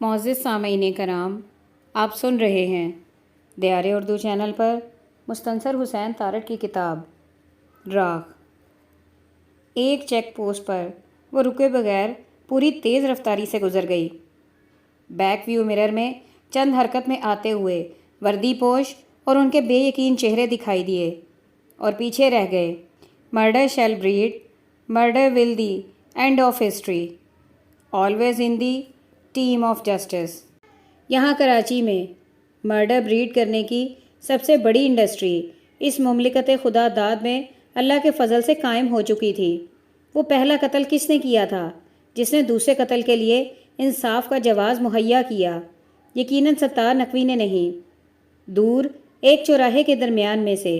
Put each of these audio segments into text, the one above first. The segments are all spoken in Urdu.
معزز سامعین کرام، آپ سن رہے ہیں دیار اردو چینل پر مستنصر حسین تارڑ کی کتاب راغ۔ ایک چیک پوسٹ پر وہ رکے بغیر پوری تیز رفتاری سے گزر گئی۔ بیک ویو مرر میں چند حرکت میں آتے ہوئے وردی پوش اور ان کے بے یقین چہرے دکھائی دیے اور پیچھے رہ گئے۔ Murder shall breed, murder will the end of history, always in the team of justice. یہاں کراچی میں مرڈر بریڈ کرنے کی سب سے بڑی انڈسٹری اس مملکت خدا داد میں اللہ کے فضل سے قائم ہو چکی تھی۔ وہ پہلا قتل کس نے کیا تھا جس نے دوسرے قتل کے لیے انصاف کا جواز مہیا کیا؟ یقیناً ستار نقوی نے نہیں۔ دور ایک چوراہے کے درمیان میں سے،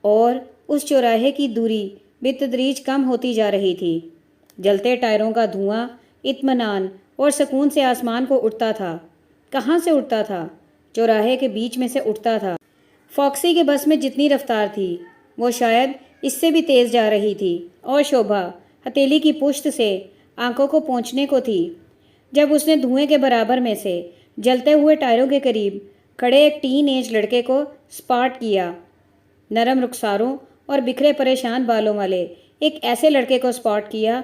اور اس چوراہے کی دوری بالتدریج کم ہوتی جا رہی تھی۔ جلتے ٹائروں کا دھواں اطمینان اور سکون سے آسمان کو اٹھتا تھا۔ کہاں سے اٹھتا تھا؟ چوراہے کے بیچ میں سے اٹھتا تھا۔ فاکسی کے بس میں جتنی رفتار تھی وہ شاید اس سے بھی تیز جا رہی تھی، اور شوبھا ہتھیلی کی پشت سے آنکھوں کو پہنچنے کو تھی جب اس نے دھوئیں کے برابر میں سے جلتے ہوئے ٹائروں کے قریب کھڑے ایک ٹین ایج لڑکے کو سپاٹ کیا۔ نرم رخساروں اور بکھرے پریشان بالوں والے ایک ایسے لڑکے کو سپاٹ کیا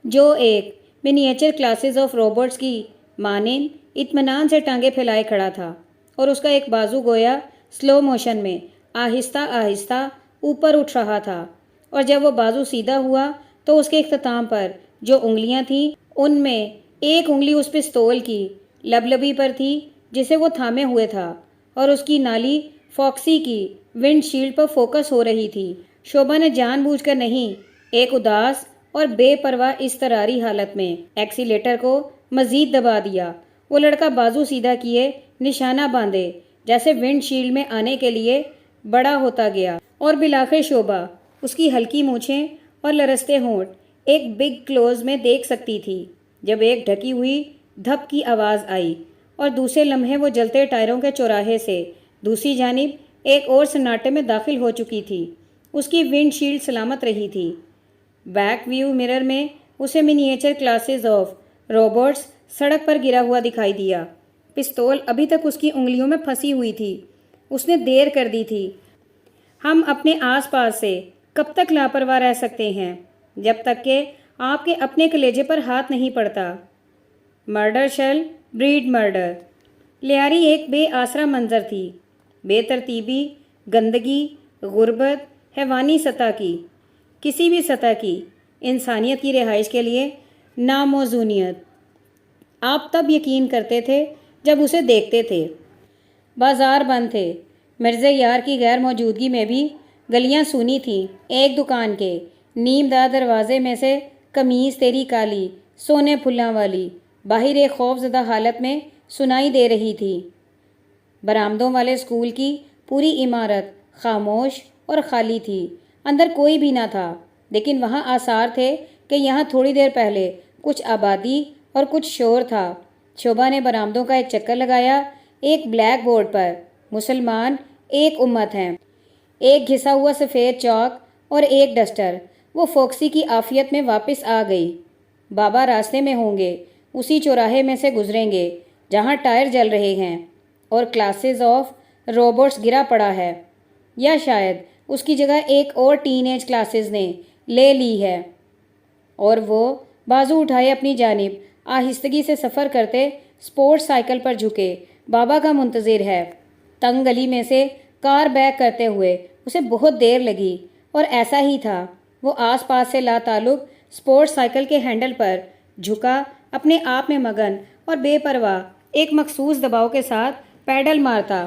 جو ایک منیچر کلاسز آف روبوٹس کی مانند اطمینان سے ٹانگیں پھیلائے کھڑا تھا، اور اس کا ایک بازو گویا سلو موشن میں آہستہ آہستہ اوپر اٹھ رہا تھا، اور جب وہ بازو سیدھا ہوا تو اس کے اختتام پر جو انگلیاں تھیں ان میں ایک انگلی اس پستول کی لبلبی پر تھی جسے وہ تھامے ہوئے تھا، اور اس کی نالی فاکسی کی ونڈ شیلڈ پر فوکس ہو رہی تھی۔ شوبھا نے جان بوجھ کر نہیں، ایک اداس اور بے پرواہ اضطراری حالت میں ایکسیلیٹر کو مزید دبا دیا۔ وہ لڑکا بازو سیدھا کیے نشانہ باندھے جیسے ونڈ شیلڈ میں آنے کے لیے بڑا ہوتا گیا، اور بالآخر شوبھا اس کی ہلکی مونچھیں اور لرزتے ہونٹ ایک بگ کلوز میں دیکھ سکتی تھی جب ایک ڈھکی ہوئی دھپ کی آواز آئی، اور دوسرے لمحے وہ جلتے ٹائروں کے چوراہے سے دوسری جانب ایک اور سناٹے میں داخل ہو چکی تھی۔ اس کی ونڈ شیلڈ سلامت رہی تھی۔ بیک ویو مرر میں اسے منیچر کلاسز آف روبوٹس سڑک پر گرا ہوا دکھائی دیا۔ پستول ابھی تک اس کی انگلیوں میں پھنسی ہوئی تھی۔ اس نے دیر کر دی تھی۔ ہم اپنے آس پاس سے کب تک لاپرواہ رہ سکتے ہیں جب تک کہ آپ کے اپنے کلیجے پر ہاتھ نہیں پڑتا؟ Murder shall breed murder. Lyari ایک بے آسرا منظر تھی، بے ترتیبی، گندگی، غربت، حیوانی سطح کی، کسی بھی سطح کی انسانیت کی رہائش کے لیے ناموزونیت۔ آپ تب یقین کرتے تھے جب اسے دیکھتے تھے۔ بازار بند تھے۔ مرزا یار کی غیر موجودگی میں بھی گلیاں سونی تھیں۔ ایک دکان کے نیم دار دروازے میں سے قمیض تیری کالی سونے پھلاں والی باہر ایک خوف زدہ حالت میں سنائی دے رہی تھی۔ برآمدوں والے اسکول کی پوری عمارت خاموش اور خالی تھی۔ اندر کوئی بھی نہ تھا، لیکن وہاں آثار تھے کہ یہاں تھوڑی دیر پہلے کچھ آبادی اور کچھ شور تھا۔ شوبھا نے برآمدوں کا ایک چکر لگایا۔ ایک بلیک بورڈ پر مسلمان ایک امت ہیں، ایک گھسا ہوا سفید چاک اور ایک ڈسٹر۔ وہ فوکسی کی عافیت میں واپس آ گئی۔ بابا راستے میں ہوں گے، اسی چوراہے میں سے گزریں گے جہاں ٹائر جل رہے ہیں اور کلاسز آف روبوٹس گرا پڑا ہے، یا شاید اس کی جگہ ایک اور ٹین ایج کلاسز نے لے لی ہے، اور وہ بازو اٹھائے اپنی جانب آہستگی سے سفر کرتے سپورٹ سائیکل پر جھکے بابا کا منتظر ہے۔ تنگ گلی میں سے کار بیک کرتے ہوئے اسے بہت دیر لگی، اور ایسا ہی تھا۔ وہ آس پاس سے لا تعلق سپورٹ سائیکل کے ہینڈل پر جھکا، اپنے آپ میں مگن اور بے پرواہ ایک مخصوص دباؤ کے ساتھ پیڈل مارتا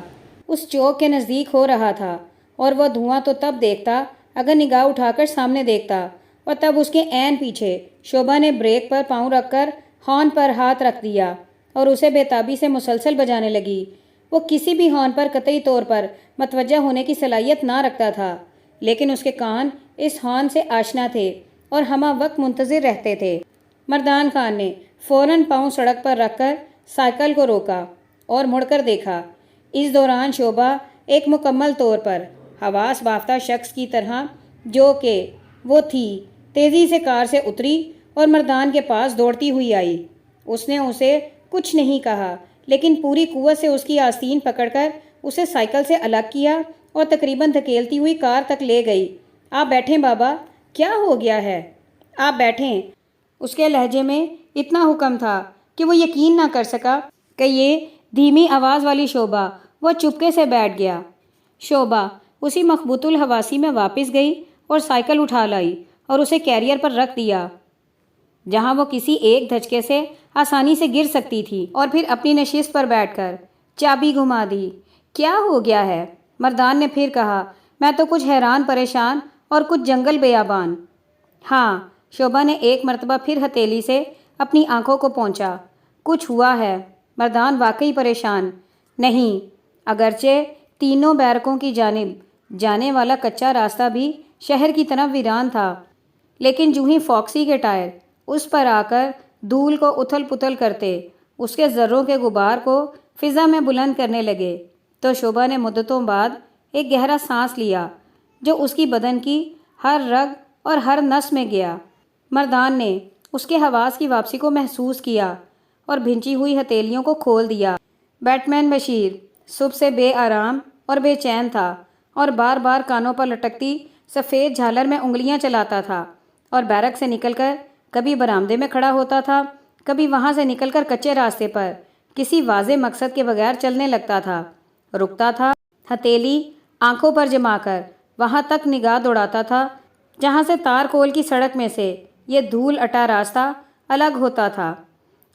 اس چوک کے نزدیک ہو رہا تھا، اور وہ دھواں تو تب دیکھتا اگر نگاہ اٹھا کر سامنے دیکھتا، اور تب اس کے عین پیچھے شوبھا نے بریک پر پاؤں رکھ کر ہارن پر ہاتھ رکھ دیا اور اسے بےتابی سے مسلسل بجانے لگی۔ وہ کسی بھی ہارن پر قطعی طور پر متوجہ ہونے کی صلاحیت نہ رکھتا تھا، لیکن اس کے کان اس ہارن سے آشنا تھے اور ہمہ وقت منتظر رہتے تھے۔ مردان خان نے فوراً پاؤں سڑک پر رکھ کر سائیکل کو روکا اور مڑ کر دیکھا۔ اس دوران شوبھا ایک مکمل طور پر حواس بافتہ شخص کی طرح جو کہ وہ تھی تیزی سے کار سے اتری اور مردان کے پاس دوڑتی ہوئی آئی۔ اس نے اسے کچھ نہیں کہا، لیکن پوری قوت سے اس کی آستین پکڑ کر اسے سائیکل سے الگ کیا اور تقریباً دھکیلتی ہوئی کار تک لے گئی۔ آپ بیٹھیں بابا، کیا ہو گیا ہے؟ آپ بیٹھیں۔ اس کے لہجے میں اتنا حکم تھا کہ وہ یقین نہ کر سکا کہ یہ دھیمی آواز والی شوبھا۔ وہ چپکے سے بیٹھ گیا۔ شوبھا اسی مخبوط الحواسی میں واپس گئی اور سائیکل اٹھا لائی اور اسے کیریئر پر رکھ دیا، جہاں وہ کسی ایک دھچکے سے آسانی سے گر سکتی تھی، اور پھر اپنی نشست پر بیٹھ کر چابی گھما دی۔ کیا ہو گیا ہے؟ مردان نے پھر کہا۔ میں تو کچھ حیران پریشان اور کچھ جنگل بیابان۔ ہاں، شوبھا نے ایک مرتبہ پھر ہتھیلی سے اپنی آنکھوں کو پونچھا۔ کچھ ہوا ہے؟ مردان واقعی پریشان نہیں، اگرچہ تینوں بیرکوں کی جانب جانے والا کچا راستہ بھی شہر کی طرف ویران تھا، لیکن جو ہی فاکسی کے ٹائر اس پر آ کر دھول کو اتھل پتھل کرتے اس کے ذروں کے غبار کو فضا میں بلند کرنے لگے، تو شوبھا نے مدتوں بعد ایک گہرا سانس لیا جو اس کی بدن کی ہر رگ اور ہر نس میں گیا۔ مردان نے اس کے حواس کی واپسی کو محسوس کیا اور بھنچی ہوئی ہتھیلیوں کو کھول دیا۔ بیٹ مین بشیر صبح سے بے آرام اور بے چین تھا اور بار بار کانوں پر لٹکتی سفید جھالر میں انگلیاں چلاتا تھا، اور بیرک سے نکل کر کبھی برآمدے میں کھڑا ہوتا تھا، کبھی وہاں سے نکل کر کچے راستے پر کسی واضح مقصد کے بغیر چلنے لگتا تھا، رکتا تھا، ہتھیلی آنکھوں پر جما کر وہاں تک نگاہ دوڑاتا تھا جہاں سے تار کول کی سڑک میں سے یہ دھول اٹا راستہ الگ ہوتا تھا،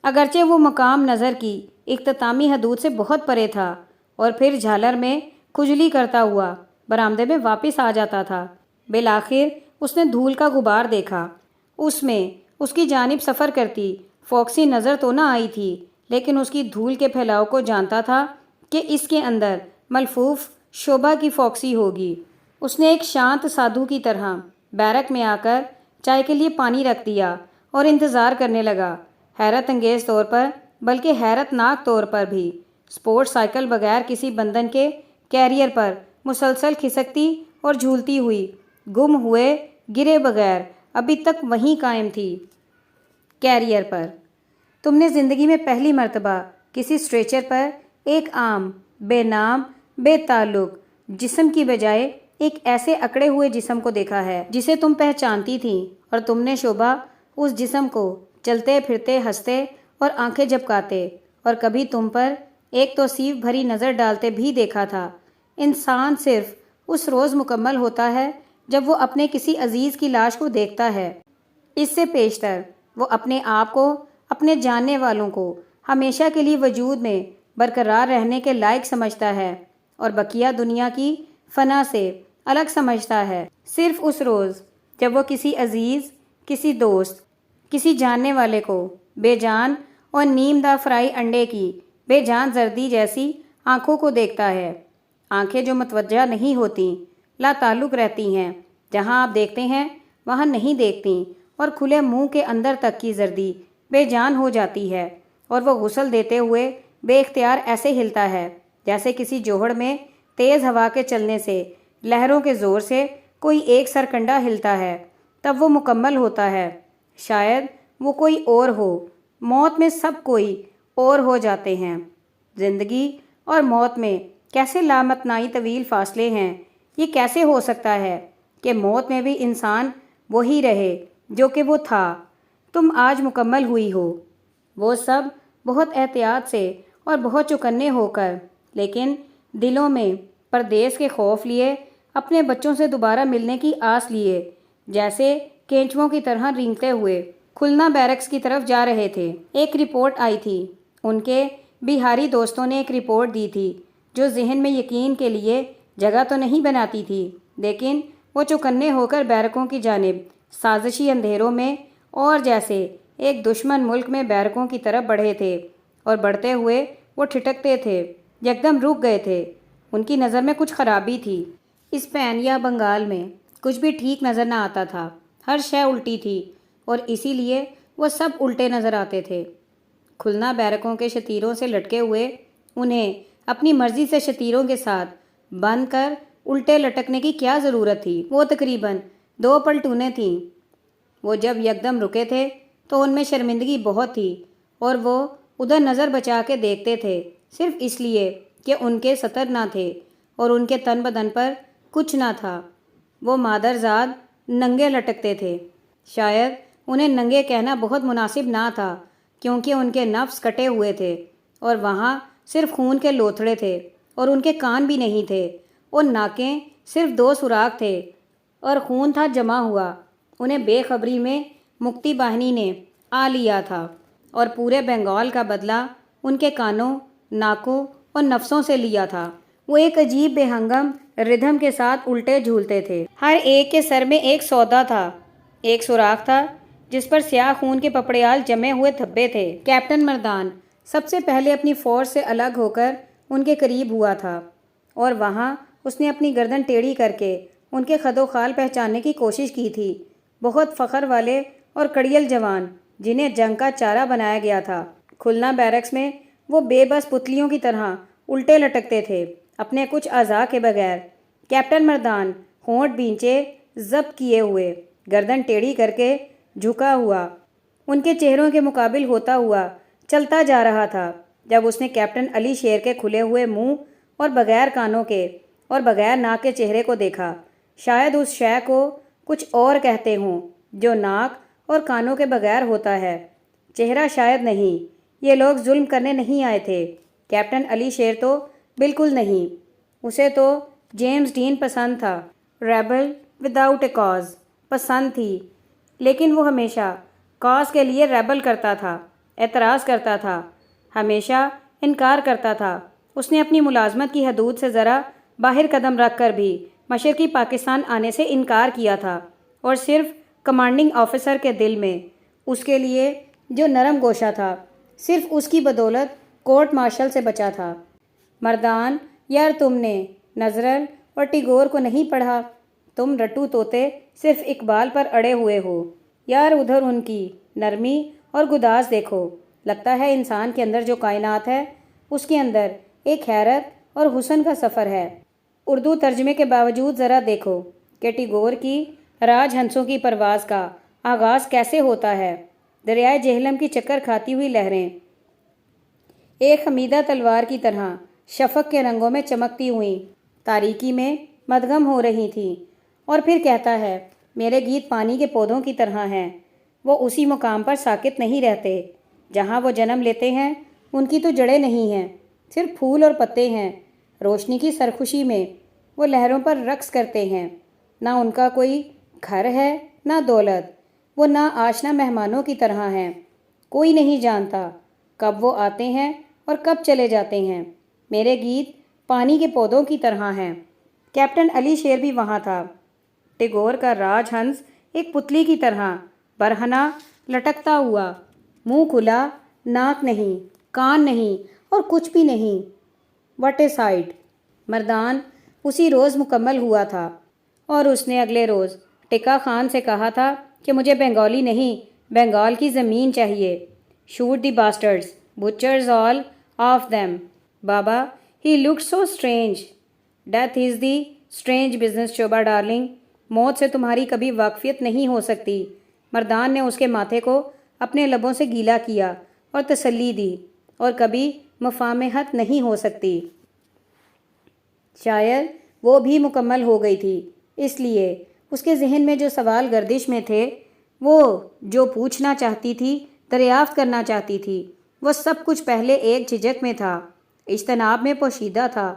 اگرچہ وہ مقام نظر کی اختتامی حدود سے بہت پرے تھا، اور پھر جھالر میں کھجلی کرتا ہوا برآمدے میں واپس آ جاتا تھا۔ بالآخر اس نے دھول کا غبار دیکھا۔ اس میں اس کی جانب سفر کرتی فاکسی نظر تو نہ آئی تھی، لیکن اس کی دھول کے پھیلاؤ کو جانتا تھا کہ اس کے اندر ملفوف شوبھا کی فاکسی ہوگی۔ اس نے ایک شانت سادھو کی طرح بیرک میں آ کر چائے کے لیے پانی رکھ دیا اور انتظار کرنے لگا۔ حیرت انگیز طور پر، بلکہ حیرت ناک طور پر بھی، سپورٹ سائیکل بغیر کسی بندھن کے کیریئر پر مسلسل کھسکتی اور جھولتی ہوئی، گم ہوئے گرے بغیر ابھی تک وہیں قائم تھی۔ کیریئر پر تم نے زندگی میں پہلی مرتبہ کسی اسٹریچر پر ایک عام، بے نام، بے تعلق جسم کی بجائے ایک ایسے اکڑے ہوئے جسم کو دیکھا ہے جسے تم پہچانتی تھی، اور تم نے شوبھا اس جسم کو چلتے پھرتے، ہنستے اور آنکھیں جھپکاتے اور کبھی تم پر ایک توصیف بھری نظر ڈالتے بھی دیکھا تھا۔ انسان صرف اس روز مکمل ہوتا ہے جب وہ اپنے کسی عزیز کی لاش کو دیکھتا ہے، اس سے پیشتر وہ اپنے آپ کو، اپنے جاننے والوں کو ہمیشہ کے لیے وجود میں برقرار رہنے کے لائق سمجھتا ہے اور بقیہ دنیا کی فنا سے الگ سمجھتا ہے۔ صرف اس روز جب وہ کسی عزیز، کسی دوست، کسی جاننے والے کو بے جان اور نیم دہ فرائی انڈے کی بے جان زردی جیسی آنکھوں کو دیکھتا ہے، آنکھیں جو متوجہ نہیں ہوتیں، لا تعلق رہتی ہیں، جہاں آپ دیکھتے ہیں وہاں نہیں دیکھتی، اور کھلے منہ کے اندر تک کی زردی بے جان ہو جاتی ہے، اور وہ غسل دیتے ہوئے بے اختیار ایسے ہلتا ہے جیسے کسی جوہڑ میں تیز ہوا کے چلنے سے لہروں کے زور سے کوئی ایک سرکنڈا ہلتا ہے، تب وہ مکمل ہوتا ہے۔ شاید وہ کوئی اور ہو، موت میں سب کوئی اور ہو جاتے ہیں۔ زندگی اور موت میں کیسے لامتناہی طویل فاصلے ہیں، یہ کیسے ہو سکتا ہے کہ موت میں بھی انسان وہی رہے جو کہ وہ تھا۔ تم آج مکمل ہوئی ہو، وہ سب بہت احتیاط سے اور بہت چوکنے ہو کر، لیکن دلوں میں پردیس کے خوف لیے، اپنے بچوں سے دوبارہ ملنے کی آس لیے، جیسے کینچوؤں کی طرح رینگتے ہوئے کھلنا بیرکس کی طرف جا رہے تھے۔ ایک رپورٹ آئی تھی، ان کے بہاری دوستوں نے ایک رپورٹ دی تھی جو ذہن میں یقین کے لیے جگہ تو نہیں بناتی تھی، لیکن وہ چوکنے ہو کر بیرکوں کی جانب سازشی اندھیروں میں اور جیسے ایک دشمن ملک میں بیرکوں کی طرف بڑھے تھے، اور بڑھتے ہوئے وہ ٹھٹکتے تھے، یکدم رک گئے تھے۔ ان کی نظر میں کچھ خرابی تھی۔ اسپین یا بنگال میں کچھ بھی ٹھیک نظر نہ آتا تھا، ہر شے الٹی تھی، اور اسی لیے وہ سب الٹے نظر آتے تھے۔ کھلنا بیرکوں کے شتیروں سے لٹکے ہوئے، انہیں اپنی مرضی سے شتیروں کے ساتھ بند کر الٹے لٹکنے کی کیا ضرورت تھی؟ وہ تقریباً 2 پلٹونیں تھیں۔ وہ جب یکدم رکے تھے تو ان میں شرمندگی بہت تھی، اور وہ ادھر نظر بچا کے دیکھتے تھے، صرف اس لیے کہ ان کے سطر نہ تھے اور ان کے تن بدن پر کچھ نہ تھا۔ وہ مادرزاد ننگے لٹکتے تھے۔ شاید انہیں ننگے کہنا بہت مناسب نہ تھا، کیونکہ ان کے نفس کٹے ہوئے تھے اور وہاں صرف خون کے لوتھڑے تھے، اور ان کے کان بھی نہیں تھے، اور ناکیں صرف 2 سوراخ تھے اور خون تھا جمع ہوا۔ انہیں بے خبری میں مکتی باہنی نے آ لیا تھا اور پورے بنگال کا بدلہ ان کے کانوں، ناکوں اور نفسوں سے لیا تھا۔ وہ ایک عجیب بے ہنگم ردھم کے ساتھ الٹے جھولتے تھے۔ ہر ایک کے سر میں ایک سودا تھا، ایک سوراخ تھا جس پر سیاہ خون کے پپڑیال جمے ہوئے دھبے تھے۔ کیپٹن مردان سب سے پہلے اپنی فورس سے الگ ہو کر ان کے قریب ہوا تھا، اور وہاں اس نے اپنی گردن ٹیڑھی کر کے ان کے خد و خال پہچاننے کی کوشش کی تھی۔ بہت فخر والے اور کڑیل جوان جنہیں جنگ کا چارہ بنایا گیا تھا۔ کھلنا بیرکس میں وہ بے بس پتلیوں کی طرح الٹے لٹکتے تھے، اپنے کچھ اعضاء کے بغیر۔ کیپٹن مردان ہونٹ بھینچے، ضبط کیے ہوئے، گردن ٹیڑھی کر کے جھکا ہوا، ان کے چہروں کے مقابل ہوتا ہوا چلتا جا رہا تھا، جب اس نے کیپٹن علی شیر کے کھلے ہوئے منہ اور بغیر کانوں کے اور بغیر ناک کے چہرے کو دیکھا۔ شاید اس شے کو کچھ اور کہتے ہوں جو ناک اور کانوں کے بغیر ہوتا ہے، چہرہ شاید نہیں۔ یہ لوگ ظلم کرنے نہیں آئے تھے۔ کیپٹن علی شیر تو بالکل نہیں۔ اسے تو جیمز ڈین پسند تھا، ریبل وداؤٹ اے کاز پسند تھی، لیکن وہ ہمیشہ کاز کے لیے ریبل کرتا تھا، اعتراض کرتا تھا، ہمیشہ انکار کرتا تھا۔ اس نے اپنی ملازمت کی حدود سے ذرا باہر قدم رکھ کر بھی مشرقی پاکستان آنے سے انکار کیا تھا، اور صرف کمانڈنگ آفیسر کے دل میں اس کے لیے جو نرم گوشہ تھا، صرف اس کی بدولت کورٹ مارشل سے بچا تھا۔ مردان یار، تم نے نزرل اور ٹیگور کو نہیں پڑھا؟ تم رٹو طوطے صرف اقبال پر اڑے ہوئے ہو یار۔ ادھر ان کی نرمی اور گداز دیکھو۔ لگتا ہے انسان کے اندر جو کائنات ہے، اس کے اندر ایک حیرت اور حسن کا سفر ہے۔ اردو ترجمے کے باوجود ذرا دیکھو کہ ٹیگور کی راج ہنسوں کی پرواز کا آغاز کیسے ہوتا ہے۔ دریائے جہلم کی چکر کھاتی ہوئی لہریں ایک خمیدہ تلوار کی طرح شفق کے رنگوں میں چمکتی ہوئیں تاریکی میں مدغم ہو رہی تھیں، اور پھر کہتا ہے میرے گیت پانی کے پودوں کی طرح ہیں۔ وہ اسی مقام پر ساکت نہیں رہتے جہاں وہ جنم لیتے ہیں۔ ان کی تو جڑیں نہیں ہیں، صرف پھول اور پتے ہیں۔ روشنی کی سرخوشی میں وہ لہروں پر رقص کرتے ہیں۔ نہ ان کا کوئی گھر ہے، نہ دولت۔ وہ نہ آشنا مہمانوں کی طرح ہیں۔ کوئی نہیں جانتا کب وہ آتے ہیں اور کب چلے جاتے ہیں۔ میرے گیت پانی کے پودوں کی طرح ہیں۔ کیپٹن علی شیر بھی وہاں تھا۔ ٹیگور کا راج ہنس ایک پتلی کی طرح برہنہ لٹکتا ہوا، منہ کھلا، ناک نہیں، کان نہیں، اور کچھ بھی نہیں۔ What a site! مردان اسی روز مکمل ہوا تھا، اور اس نے اگلے روز ٹکا خان سے کہا تھا کہ مجھے بنگالی نہیں، بنگال کی زمین چاہیے۔ Shoot the bastards, butchers all of them. بابا، he looked so strange. Death is the strange business Shobha darling. موت سے تمہاری کبھی واقفیت نہیں ہو سکتی۔ مردان نے اس کے ماتھے کو اپنے لبوں سے گیلا کیا اور تسلی دی، اور کبھی مفاہمت نہیں ہو سکتی۔ شاید وہ بھی مکمل ہو گئی تھی، اس لیے اس کے ذہن میں جو سوال گردش میں تھے، وہ جو پوچھنا چاہتی تھی، دریافت کرنا چاہتی تھی، وہ سب کچھ پہلے ایک جھجک میں تھا، اجتناب میں پوشیدہ تھا،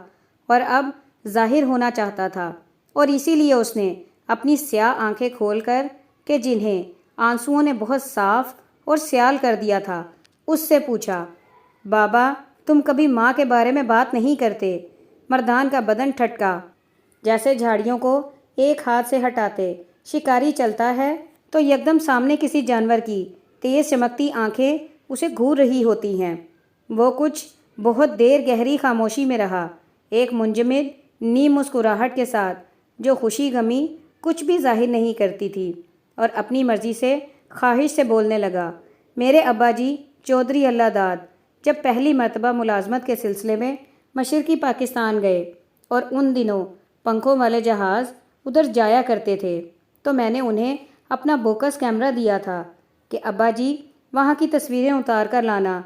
اور اب ظاہر ہونا چاہتا تھا۔ اور اسی لیے اس نے اپنی سیاہ آنکھیں کھول کر کہ جنہیں آنسوؤں نے بہت صاف اور سیال کر دیا تھا، اس سے پوچھا، بابا تم کبھی ماں کے بارے میں بات نہیں کرتے؟ مردان کا بدن ٹھٹکا، جیسے جھاڑیوں کو ایک ہاتھ سے ہٹاتے شکاری چلتا ہے تو یکدم سامنے کسی جانور کی تیز چمکتی آنکھیں اسے گھور رہی ہوتی ہیں۔ وہ کچھ بہت دیر گہری خاموشی میں رہا، ایک منجمد نیم مسکراہٹ کے ساتھ جو خوشی غمی کچھ بھی ظاہر نہیں کرتی تھی، اور اپنی مرضی سے خواہش سے بولنے لگا، میرے ابا جی چودھری اللہ داد جب پہلی مرتبہ ملازمت کے سلسلے میں مشرقی پاکستان گئے، اور ان دنوں پنکھوں والے جہاز ادھر جایا کرتے تھے، تو میں نے انہیں اپنا بوکس کیمرہ دیا تھا کہ ابا جی وہاں کی تصویریں اتار کر لانا۔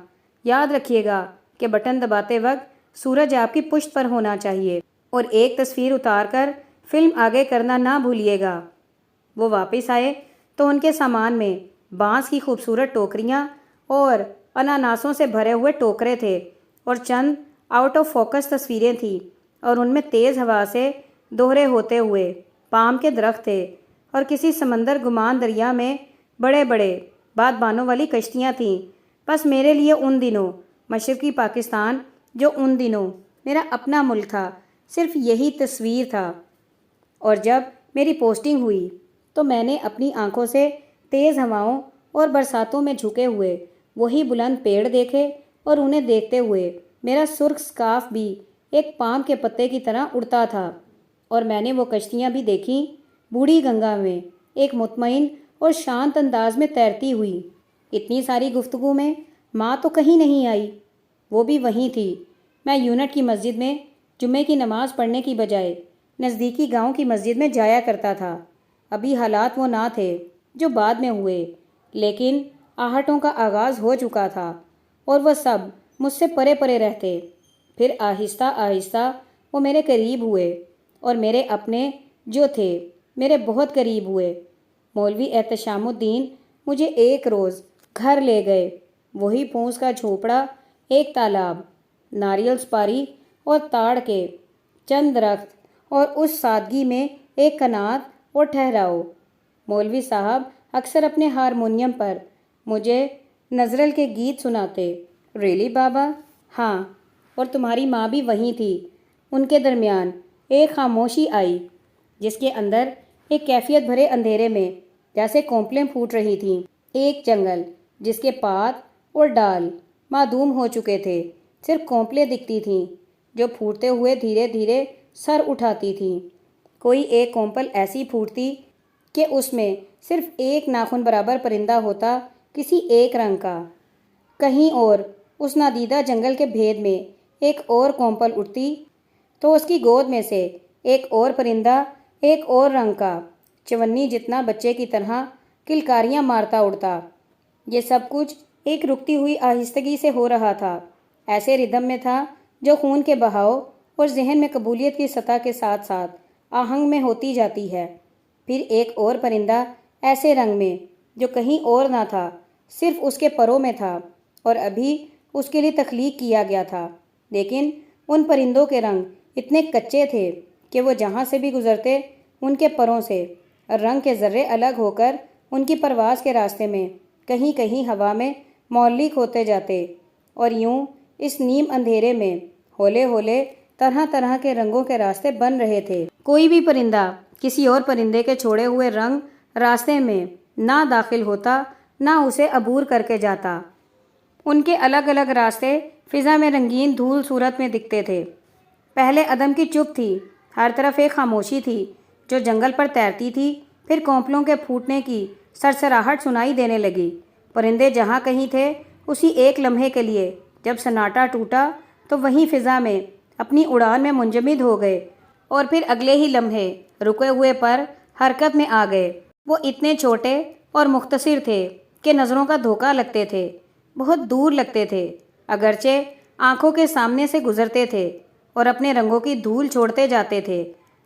یاد رکھیے گا کہ بٹن دباتے وقت سورج آپ کی پشت پر ہونا چاہیے اور ایک تصویر اتار کر فلم آگے کرنا نہ بھولیے گا۔ وہ واپس آئے تو ان کے سامان میں بانس کی خوبصورت ٹوکریاں اور اناناسوں سے بھرے ہوئے ٹوکرے تھے اور چند آؤٹ آف فوکس تصویریں تھیں، اور ان میں تیز ہوا سے دوہرے ہوتے ہوئے پام کے درخت تھے اور کسی سمندر گمان دریا میں بڑے بڑے بادبانوں والی کشتیاں تھیں۔ بس میرے لیے ان دنوں مشرقی پاکستان، جو ان دنوں میرا اپنا ملک تھا، صرف یہی تصویر تھا۔ اور جب میری پوسٹنگ ہوئی تو میں نے اپنی آنکھوں سے تیز ہواؤں اور برساتوں میں جھکے ہوئے وہی بلند پیڑ دیکھے، اور انہیں دیکھتے ہوئے میرا سرخ سکارف بھی ایک پام کے پتے کی طرح اڑتا تھا۔ اور میں نے وہ کشتیاں بھی دیکھیں بوڑھی گنگا میں ایک مطمئن اور شانت انداز میں تیرتی ہوئی۔ اتنی ساری گفتگو میں ماں تو کہیں نہیں آئی، وہ بھی وہیں تھی۔ میں یونٹ کی مسجد میں جمعے کی نماز پڑھنے کی بجائے نزدیکی گاؤں کی مسجد میں جایا کرتا تھا۔ ابھی حالات وہ نہ تھے جو بعد میں ہوئے، لیکن آہٹوں کا آغاز ہو چکا تھا اور وہ سب مجھ سے پرے پرے رہتے۔ پھر آہستہ آہستہ وہ میرے قریب ہوئے، اور میرے اپنے جو تھے میرے بہت قریب ہوئے۔ مولوی احتشام الدین مجھے ایک روز گھر لے گئے۔ وہی پھوس کا جھونپڑا، ایک تالاب، ناریل سپاری اور تاڑ کے چند درخت، اور اس سادگی میں ایک کنات اور ٹھہراؤ۔ مولوی صاحب اکثر اپنے ہارمونیم پر مجھے نزرل کے گیت سناتے۔ ریلی بابا؟ ہاں، اور تمہاری ماں بھی وہیں تھی۔ ان کے درمیان ایک خاموشی آئی جس کے اندر ایک کیفیت بھرے اندھیرے میں جیسے کونپلیں پھوٹ رہی تھیں۔ ایک جنگل جس کے پات اور ڈال معدوم ہو چکے تھے، صرف کونپلیں دکھتی تھیں جو پھوٹتے ہوئے دھیرے دھیرے سر اٹھاتی تھیں۔ کوئی ایک کونپل ایسی پھوٹتی کہ اس میں صرف ایک ناخن برابر پرندہ ہوتا، کسی ایک رنگ کا۔ کہیں اور اس نادیدہ جنگل کے بھید میں ایک اور کونپل اٹھتی تو اس کی گود میں سے ایک اور پرندہ ایک اور رنگ کا چونی جتنا بچے کی طرح کلکاریاں مارتا اڑتا۔ یہ سب کچھ ایک رکتی ہوئی آہستگی سے ہو رہا تھا، ایسے ردم میں تھا جو خون کے بہاؤ اور ذہن میں قبولیت کی سطح کے ساتھ ساتھ آہنگ میں ہوتی جاتی ہے۔ پھر ایک اور پرندہ ایسے رنگ میں جو کہیں اور نہ تھا، صرف اس کے پروں میں تھا اور ابھی اس کے لیے تخلیق کیا گیا تھا، لیکن ان پرندوں کے رنگ اتنے کچے تھے کہ وہ جہاں سے بھی گزرتے ان کے پروں سے رنگ کے ذرے الگ ہو کر ان کی پرواز کے راستے میں کہیں کہیں ہوا میں معلق ہوتے جاتے، اور یوں اس نیم اندھیرے میں ہولے ہولے طرح طرح کے رنگوں کے راستے بن رہے تھے۔ کوئی بھی پرندہ کسی اور پرندے کے چھوڑے ہوئے رنگ راستے میں نہ داخل ہوتا، نہ اسے عبور کر کے جاتا۔ ان کے الگ الگ راستے فضا میں رنگین دھول صورت میں دکھتے تھے۔ پہلے عدم کی چپ تھی، ہر طرف ایک خاموشی تھی جو جنگل پر تیرتی تھی۔ پھر کونپلوں کے پھوٹنے کی سرسراہٹ سنائی دینے لگی۔ پرندے جہاں کہیں تھے، اسی ایک لمحے کے لیے جب سناٹا ٹوٹا تو وہیں فضا میں اپنی اڑان میں منجمد ہو گئے، اور پھر اگلے ہی لمحے رکے ہوئے پر حرکت میں آ گئے۔ وہ اتنے چھوٹے اور مختصر تھے کہ نظروں کا دھوکہ لگتے تھے، بہت دور لگتے تھے، اگرچہ آنکھوں کے سامنے سے گزرتے تھے اور اپنے رنگوں کی دھول چھوڑتے جاتے تھے۔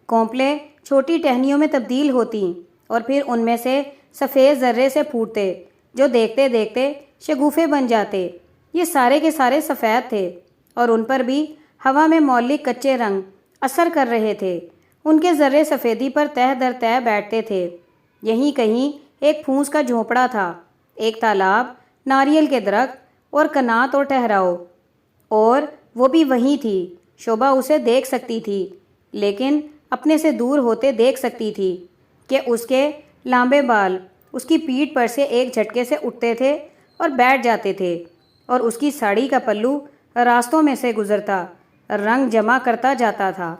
کونپلیں چھوٹی ٹہنیوں میں تبدیل ہوتیں اور پھر ان میں سے سفید ذرے سے پھوٹتے جو دیکھتے دیکھتے شگوفے بن جاتے۔ یہ سارے کے سارے سفید تھے اور ان پر بھی ہوا میں معلق کچے رنگ اثر کر رہے تھے۔ ان کے ذرے سفیدی پر تہ در تہ بیٹھتے تھے۔ یہیں کہیں ایک پھوس کا جھونپڑا تھا، ایک تالاب، ناریل کے درخت اور کنات اور ٹھہراؤ، اور وہ بھی وہیں تھی۔ شوبھا اسے دیکھ سکتی تھی، لیکن اپنے سے دور ہوتے دیکھ سکتی تھی کہ اس کے لامبے بال اس کی پیٹھ پر سے ایک جھٹکے سے اٹھتے تھے اور بیٹھ جاتے تھے، اور اس کی ساڑی کا پلو راستوں میں سے گزرتا رنگ جمع کرتا جاتا تھا۔